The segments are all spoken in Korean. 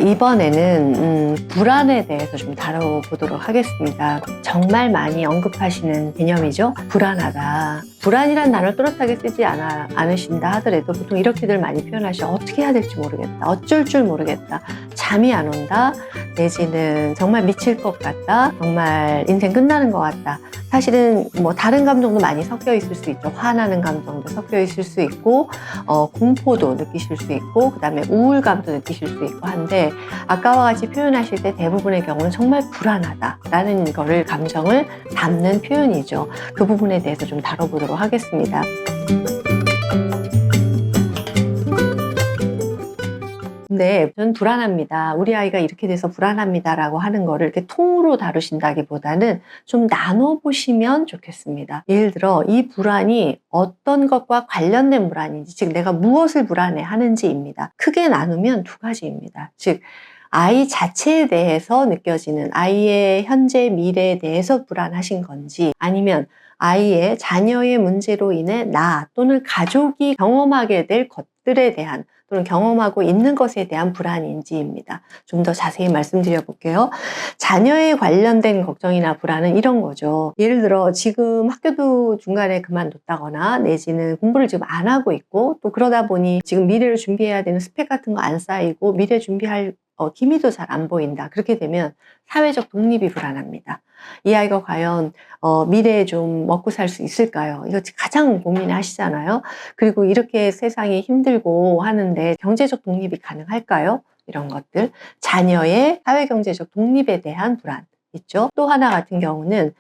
이번에는 불안에 대해서 좀 다뤄보도록 하겠습니다. 정말 많이 언급하시는 개념이죠. 불안하다. 불안이란 단어를 또렷하게 쓰지 않으신다 하더라도 보통 이렇게들 많이 표현하시죠. 어떻게 해야 될지 모르겠다. 어쩔 줄 모르겠다. 잠이 안 온다. 내지는 정말 미칠 것 같다. 정말 인생 끝나는 것 같다. 사실은 뭐 다른 감정도 많이 섞여 있을 수 있죠. 화나는 감정도 섞여 있을 수 있고 공포도 느끼실 수 있고 그 다음에 우울감도 느끼실 수 있고 한데 아까와 같이 표현하실 때 대부분의 경우는 정말 불안하다라는 거를 감정을 담는 표현이죠. 그 부분에 대해서 좀 다뤄보도록 하겠습니다. 근데 저는 불안합니다. 우리 아이가 이렇게 돼서 불안합니다라고 하는 거를 이렇게 통으로 다루신다기보다는 좀 나눠보시면 좋겠습니다. 예를 들어 이 불안이 어떤 것과 관련된 불안인지, 즉 내가 무엇을 불안해 하는지입니다. 크게 나누면 두 가지입니다. 즉 아이 자체에 대해서 느껴지는 아이의 현재 미래에 대해서 불안하신 건지, 아니면 아이의 자녀의 문제로 인해 나 또는 가족이 경험하게 될 것들에 대한 또는 경험하고 있는 것에 대한 불안인지입니다. 좀 더 자세히 말씀드려 볼게요. 자녀에 관련된 걱정이나 불안은 이런 거죠. 예를 들어 지금 학교도 중간에 그만뒀다거나 내지는 공부를 지금 안 하고 있고 또 그러다 보니 지금 미래를 준비해야 되는 스펙 같은 거 안 쌓이고 미래 준비할 기미도 잘 안 보인다. 그렇게 되면 사회적 독립이 불안합니다. 이 아이가 과연 미래에 좀 먹고 살 수 있을까요? 이거 가장 고민하시잖아요. 그리고 이렇게 세상이 힘들고 하는데 경제적 독립이 가능할까요? 이런 것들. 자녀의 사회경제적 독립에 대한 불안 있죠. 또 하나 같은 경우는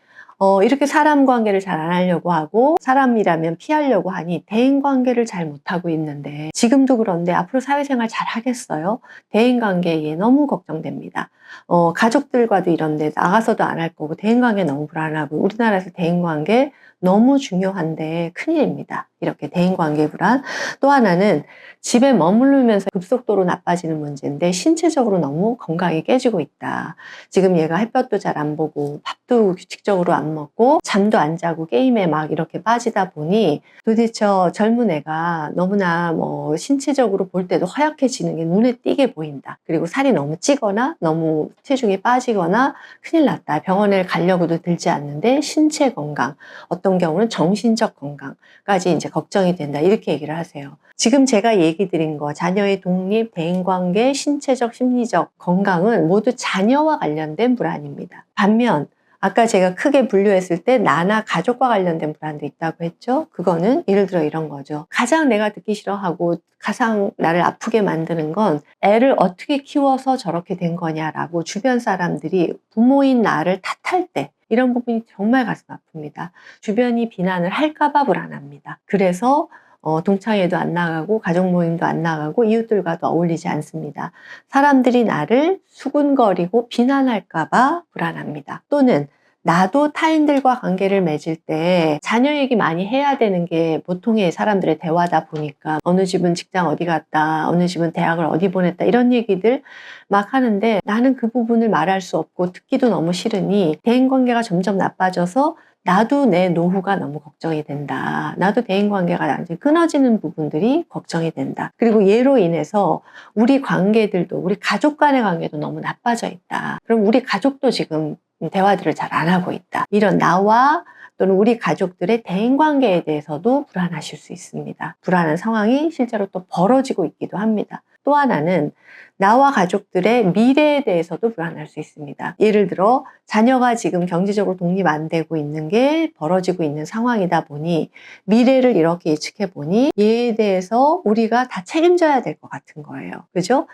이렇게 사람 관계를 잘 안 하려고 하고 사람이라면 피하려고 하니 대인관계를 잘 못하고 있는데 지금도 그런데 앞으로 사회생활 잘 하겠어요? 대인관계에 너무 걱정됩니다. 가족들과도 이런데 나가서도 안 할 거고 대인관계 너무 불안하고 우리나라에서 대인관계 너무 중요한데 큰일입니다. 이렇게 대인관계 불안. 또 하나는 집에 머무르면서 급속도로 나빠지는 문제인데 신체적으로 너무 건강이 깨지고 있다. 지금 얘가 햇볕도 잘 안 보고 밥도 규칙적으로 안 먹고 잠도 안 자고 게임에 막 이렇게 빠지다 보니 도대체 젊은 애가 너무나 뭐 신체적으로 볼 때도 허약해지는 게 눈에 띄게 보인다. 그리고 살이 너무 찌거나 너무 체중이 빠지거나 큰일 났다. 병원에 가려고도 들지 않는데 신체 건강, 어떤 경우는 정신적 건강까지 이제 걱정이 된다. 이렇게 얘기를 하세요. 지금 제가 얘기 드린 거 자녀의 독립, 대인관계, 신체적, 심리적 건강은 모두 자녀와 관련된 불안입니다. 반면 아까 제가 크게 분류했을 때 나나 가족과 관련된 불안도 있다고 했죠. 그거는 예를 들어 이런 거죠. 가장 내가 듣기 싫어하고 가장 나를 아프게 만드는 건 애를 어떻게 키워서 저렇게 된 거냐라고 주변 사람들이 부모인 나를 탓할 때 이런 부분이 정말 가슴 아픕니다. 주변이 비난을 할까 봐 불안합니다. 그래서 동창회도 안 나가고 가족 모임도 안 나가고 이웃들과도 어울리지 않습니다. 사람들이 나를 수군거리고 비난할까 봐 불안합니다. 또는 나도 타인들과 관계를 맺을 때 자녀 얘기 많이 해야 되는 게 보통의 사람들의 대화다 보니까 어느 집은 직장 어디 갔다, 어느 집은 대학을 어디 보냈다 이런 얘기들 막 하는데 나는 그 부분을 말할 수 없고 듣기도 너무 싫으니 대인관계가 점점 나빠져서 나도 내 노후가 너무 걱정이 된다. 나도 대인관계가 나중에 끊어지는 부분들이 걱정이 된다. 그리고 얘로 인해서 우리 관계들도 우리 가족 간의 관계도 너무 나빠져 있다. 그럼 우리 가족도 지금 대화들을 잘 안 하고 있다. 이런 나와 또는 우리 가족들의 대인관계에 대해서도 불안하실 수 있습니다. 불안한 상황이 실제로 또 벌어지고 있기도 합니다. 또 하나는 나와 가족들의 미래에 대해서도 불안할 수 있습니다. 예를 들어 자녀가 지금 경제적으로 독립 안 되고 있는 게 벌어지고 있는 상황이다 보니 미래를 이렇게 예측해 보니 얘에 대해서 우리가 다 책임져야 될 것 같은 거예요. 그죠?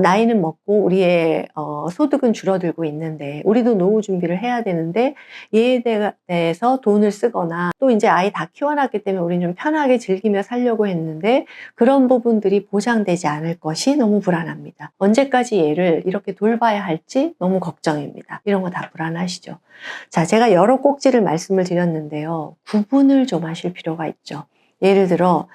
나이는 먹고 우리의 소득은 줄어들고 있는데 우리도 노후 준비를 해야 되는데 얘에 대해서 돈을 쓰거나 또 이제 아이 다 키워놨기 때문에 우리는 좀 편하게 즐기며 살려고 했는데 그런 부분들이 보장되지 않을 것이 너무 불안합니다. 언제까지 얘를 이렇게 돌봐야 할지 너무 걱정입니다. 이런 거 다 불안하시죠. 자, 제가 여러 꼭지를 말씀을 드렸는데요. 구분을 좀 하실 필요가 있죠. 예를 들어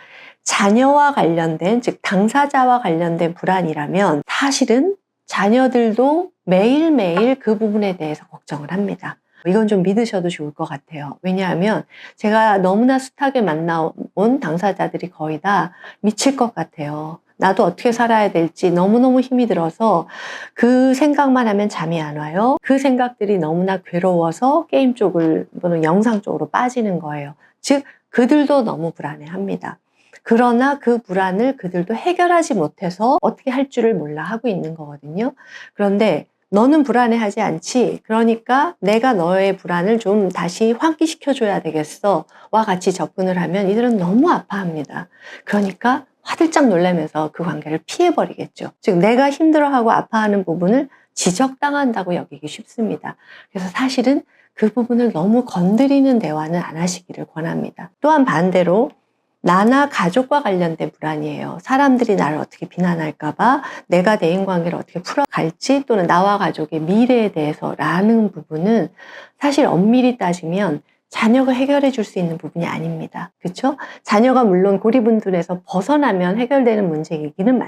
자녀와 관련된, 즉 당사자와 관련된 불안이라면 사실은 자녀들도 매일매일 그 부분에 대해서 걱정을 합니다. 이건 좀 믿으셔도 좋을 것 같아요. 왜냐하면 제가 너무나 숱하게 만나온 당사자들이 거의 다 미칠 것 같아요. 나도 어떻게 살아야 될지 너무너무 힘이 들어서 그 생각만 하면 잠이 안 와요. 그 생각들이 너무나 괴로워서 게임 쪽을 또는 영상 쪽으로 빠지는 거예요. 즉 그들도 너무 불안해합니다. 그러나 그 불안을 그들도 해결하지 못해서 어떻게 할 줄을 몰라 하고 있는 거거든요. 그런데 너는 불안해하지 않지? 그러니까 내가 너의 불안을 좀 다시 환기시켜줘야 되겠어. 와 같이 접근을 하면 이들은 너무 아파합니다. 그러니까 화들짝 놀라면서 그 관계를 피해버리겠죠. 즉 내가 힘들어하고 아파하는 부분을 지적당한다고 여기기 쉽습니다. 그래서 사실은 그 부분을 너무 건드리는 대화는 안 하시기를 권합니다. 또한 반대로 나나 가족과 관련된 불안이에요. 사람들이 나를 어떻게 비난할까봐, 내가 대인관계를 어떻게 풀어갈지, 또는 나와 가족의 미래에 대해서라는 부분은 사실 엄밀히 따지면 자녀가 해결해 줄 수 있는 부분이 아닙니다. 그렇죠? 자녀가 물론 고리분들에서 벗어나면 해결되는 문제이기는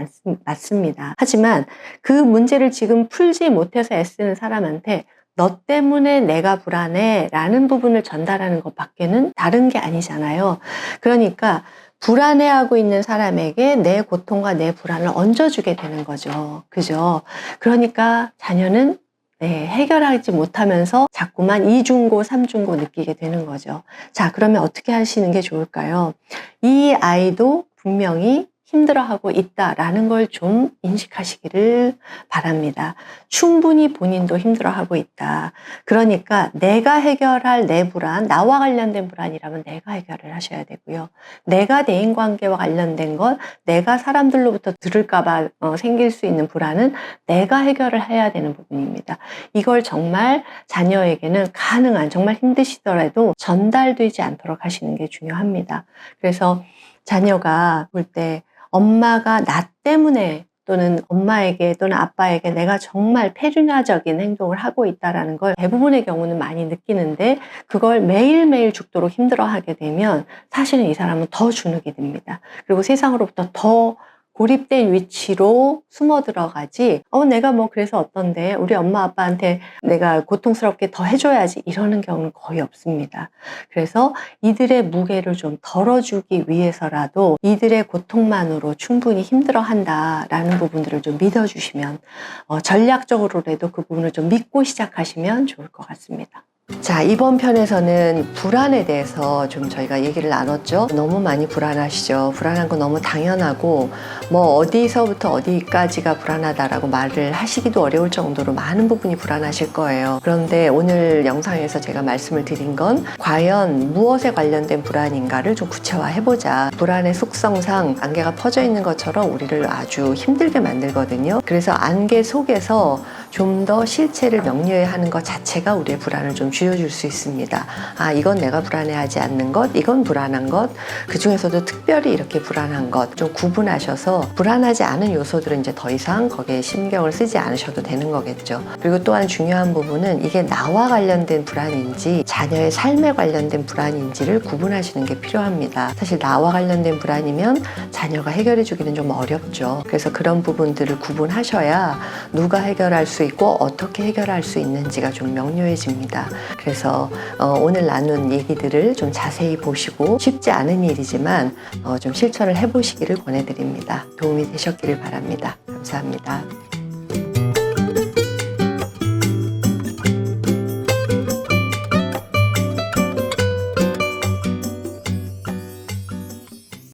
맞습니다. 하지만 그 문제를 지금 풀지 못해서 애쓰는 사람한테 너 때문에 내가 불안해 라는 부분을 전달하는 것밖에는 다른 게 아니잖아요. 그러니까 불안해하고 있는 사람에게 내 고통과 내 불안을 얹어주게 되는 거죠. 그죠? 그러니까 자녀는 해결하지 못하면서 자꾸만 이중고, 삼중고 느끼게 되는 거죠. 자, 그러면 어떻게 하시는 게 좋을까요? 이 아이도 분명히 힘들어하고 있다라는 걸 좀 인식하시기를 바랍니다. 충분히 본인도 힘들어하고 있다. 그러니까 내가 해결할 내 불안, 나와 관련된 불안이라면 내가 해결을 하셔야 되고요. 내가 대인관계와 관련된 것, 내가 사람들로부터 들을까 봐 생길 수 있는 불안은 내가 해결을 해야 되는 부분입니다. 이걸 정말 자녀에게는 가능한, 정말 힘드시더라도 전달되지 않도록 하시는 게 중요합니다. 그래서 자녀가 볼 때 엄마가 나 때문에 또는 엄마에게 또는 아빠에게 내가 정말 폐륜화적인 행동을 하고 있다는 걸 대부분의 경우는 많이 느끼는데 그걸 매일매일 죽도록 힘들어하게 되면 사실은 이 사람은 더 주눅이 듭니다. 그리고 세상으로부터 더 고립된 위치로 숨어 들어가지 내가 뭐 그래서 어떤데 우리 엄마 아빠한테 내가 고통스럽게 더 해줘야지 이러는 경우는 거의 없습니다. 그래서 이들의 무게를 좀 덜어주기 위해서라도 이들의 고통만으로 충분히 힘들어한다라는 부분들을 좀 믿어주시면 전략적으로라도 그 부분을 좀 믿고 시작하시면 좋을 것 같습니다. 자, 이번 편에서는 불안에 대해서 좀 저희가 얘기를 나눴죠. 너무 많이 불안하시죠. 불안한 거 너무 당연하고 뭐 어디서부터 어디까지가 불안하다라고 말을 하시기도 어려울 정도로 많은 부분이 불안하실 거예요. 그런데 오늘 영상에서 제가 말씀을 드린 건 과연 무엇에 관련된 불안인가를 좀 구체화해보자. 불안의 속성상 안개가 퍼져 있는 것처럼 우리를 아주 힘들게 만들거든요. 그래서 안개 속에서 좀 더 실체를 명료히 하는 것 자체가 우리의 불안을 좀 줄여줄 수 있습니다. 아, 이건 내가 불안해하지 않는 것, 이건 불안한 것, 그 중에서도 특별히 이렇게 불안한 것 좀 구분하셔서 불안하지 않은 요소들은 이제 더 이상 거기에 신경을 쓰지 않으셔도 되는 거겠죠. 그리고 또한 중요한 부분은 이게 나와 관련된 불안인지 자녀의 삶에 관련된 불안인지를 구분하시는 게 필요합니다. 사실 나와 관련된 불안이면 자녀가 해결해 주기는 좀 어렵죠. 그래서 그런 부분들을 구분하셔야 누가 해결할 수 있고 어떻게 해결할 수 있는지가 좀 명료해집니다. 그래서 오늘 나눈 얘기들을 좀 자세히 보시고 쉽지 않은 일이지만 좀 실천을 해보시기를 권해드립니다. 도움이 되셨기를 바랍니다. 감사합니다.